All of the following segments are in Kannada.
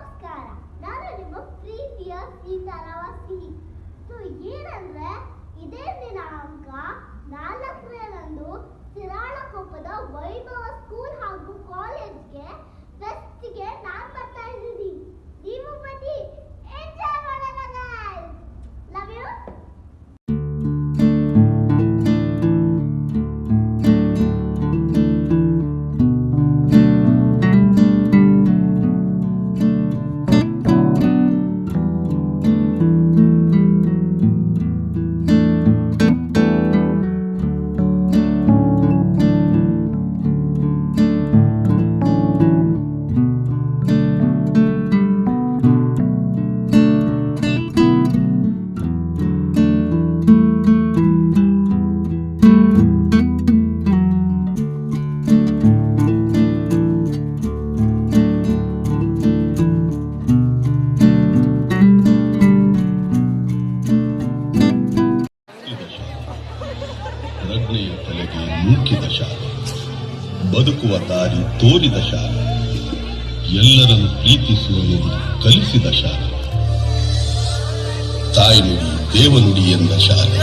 ನಮಸ್ಕಾರ, ನಾನು ನಿಮ್ಮ ಪ್ರೀತಿಯ ಸೀತಾರಾಮಸಿ. ಏನಂದ್ರೆ ಇದೇ ದಿನಾಂಕ 4ರಂದು ಶಿರಾಳಕೊಪ್ಪದ ವೈಭವ ಸ್ಕೂಲ್ ಹಾಗೂ ಕಾಲೇಜ್ಗೆ ಫೆಸ್ಟ್ಗೆ ನಾನು ಬರ್ತಾ ಇದ್ದೀನಿ. ನೀವು ಬನ್ನಿ, ಎಂಜಾಯ್ ಮಾಡೋಣ ಗೈಸ್. Love you. ಪ್ರಜ್ಞೆಯ ತಲೆಗೆ ನೂಕಿದ ಶಾಲೆ, ಬದುಕುವ ದಾರಿ ತೋರಿದ ಶಾಲೆ, ಎಲ್ಲರನ್ನು ಪ್ರೀತಿಸುವುದು ಕಲಿಸಿದ ಶಾಲೆ, ತಾಯ್ನುಡಿ ದೇವನುಡಿ ಎಂದ ಶಾಲೆ.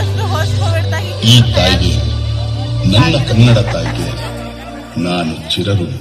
ಈ ತಾಯಿಗೆ, ನನ್ನ ಕನ್ನಡ ತಾಯಿಗೆ ನಾನು ಚಿರಋಣಿ.